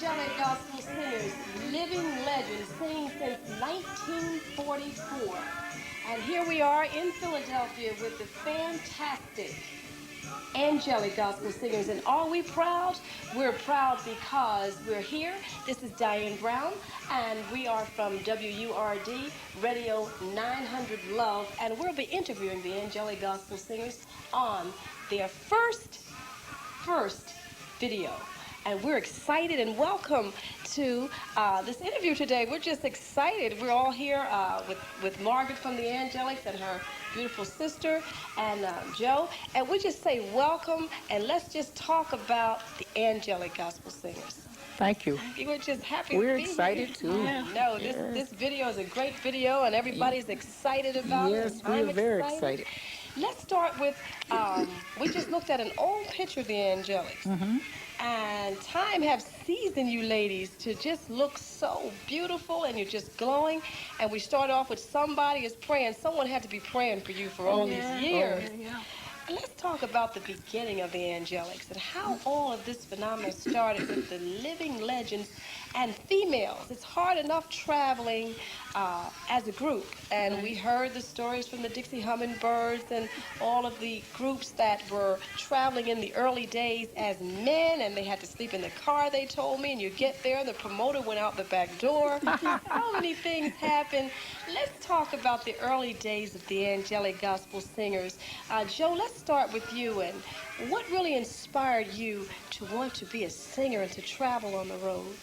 Angelic Gospel Singers, living legends, singing since 1944. And here we are in Philadelphia with the fantastic Angelic Gospel Singers. And are we proud? We're proud because we're here. This is Diane Brown, and we are from WURD Radio 900 Love, and we'll be interviewing the Angelic Gospel Singers on their first video. And we're excited, and welcome to this interview today. We're just excited. We're all here with Margaret from the Angelics and her beautiful sister and Joe. And we just say welcome, and let's just talk about the Angelic Gospel Singers. Thank you. We're just happy We're to be excited here. too. No, this video is a great video, and everybody's excited about it. Yes, we're very excited. Let's start with, we just looked at an old picture of the Angelics. And time have seasoned you ladies to just look so beautiful, and you're just glowing. And we start off with somebody is praying. Someone had to be praying for you for all these years. And let's talk about the beginning of the Angelics and how all of this phenomenon started with the living legends and females. It's hard enough traveling as a group, and we heard the stories from the Dixie Hummingbirds and all of the groups that were traveling in the early days as men, and they had to sleep in the car, they told me, and you get there and the promoter went out the back door. So many things happened. Let's talk about the early days of the Angelic Gospel Singers. Joe, let's start with you, and what really inspired you to want to be a singer and to travel on the road?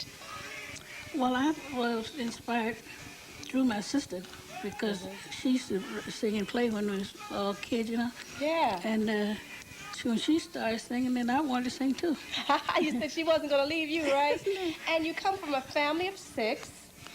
Well, I was inspired through my sister because she used to sing and play when we was all kids, you know. Yeah. And when she started singing, then I wanted to sing too. You said she wasn't going to leave you, right? And you come from a family of 6.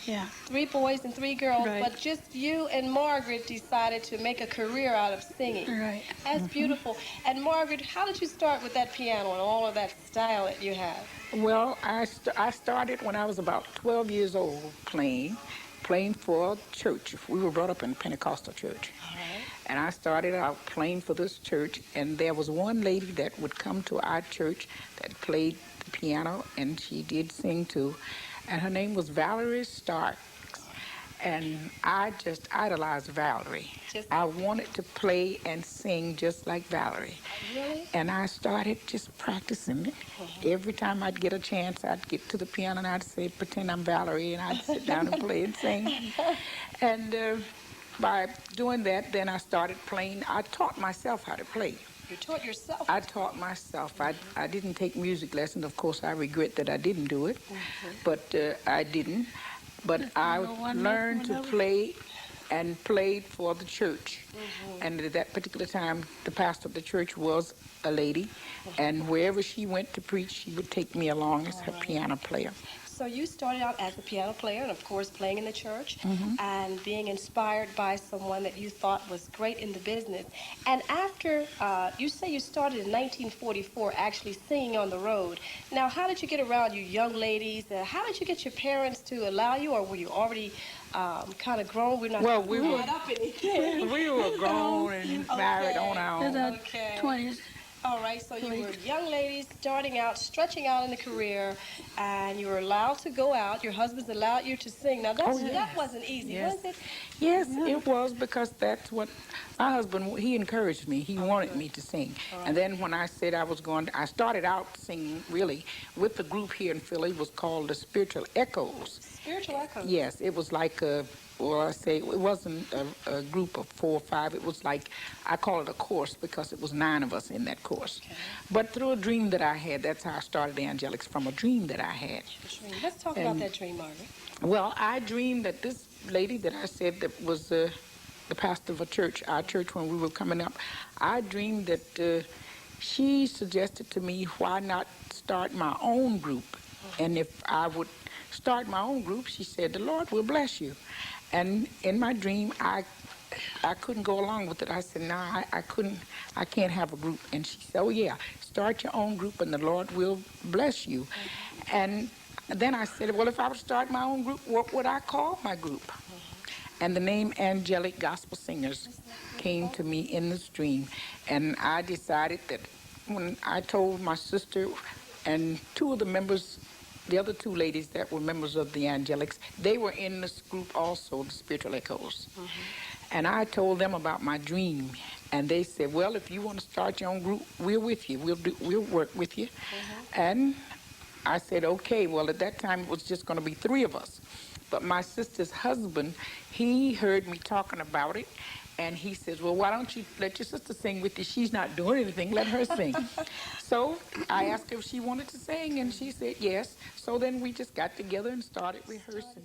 Yeah. 3 boys and 3 girls, Right. but just you and Margaret decided to make a career out of singing. Right. That's beautiful. And Margaret, how did you start with that piano and all of that style that you have? Well, I started when I was about 12 years old playing for church. We were brought up in a Pentecostal church. And I started out playing for this church, and there was one lady that would come to our church that played the piano, and she did sing too. And her name was Valerie Stark. And I just idolized Valerie. I wanted to play and sing just like Valerie. Really? And I started just practicing it. Every time I'd get a chance, I'd get to the piano and I'd say, pretend I'm Valerie, and I'd sit down and play and sing. And by doing that, then I started playing. I taught myself how to play. You taught yourself? I taught myself. I didn't take music lessons. Of course, I regret that I didn't do it, but I didn't. But I learned to play and played for the church. And at that particular time, the pastor of the church was a lady, and wherever she went to preach, she would take me along as her piano player. So you started out as a piano player and, of course, playing in the church and being inspired by someone that you thought was great in the business. And after, you say you started in 1944 actually singing on the road. Now, how did you get around you young ladies? How did you get your parents to allow you, or were you already kind of grown? We're not we were grown and married on our own. In the 20s. All right, so you were young ladies starting out, stretching out in the career, and you were allowed to go out. Your husband's allowed you to sing. Now, that wasn't easy, was it? Yes, it was, because that's what my husband, he encouraged me. He wanted me to sing. And then when I said I was going to, I started out singing, really, with the group here in Philly. It was called the Spiritual Echoes. Spiritual Echoes? Yes, it was like a, well, I say, it wasn't a group of 4 or 5. It was like, I call it a course because it was 9 of us in that course. But through a dream that I had, that's how I started the Angelics, from a dream that I had. Let's talk about that dream, Margaret. Well, I dreamed that this lady that I said that was the pastor of a church, our church when we were coming up, I dreamed that she suggested to me, why not start my own group? And if I would start my own group, she said, the Lord will bless you. And in my dream, I couldn't go along with it. I said, no, I can't have a group. And she said, oh yeah, start your own group and the Lord will bless you. And then I said, well, if I would start my own group, what would I call my group? And the name Angelic Gospel Singers came to me in this dream. And I decided that when I told my sister and 2 of the members the other two ladies that were members of the Angelics, they were in this group also, the Spiritual Echoes. And I told them about my dream, and they said, well, if you want to start your own group, we're with you. We'll work with you. And I said, okay. Well, at that time, it was just going to be 3 of us. But my sister's husband, he heard me talking about it, and he says, well, why don't you let your sister sing with you? She's not doing anything. Let her sing. So I asked her if she wanted to sing, and she said yes. So then we just got together and started rehearsing.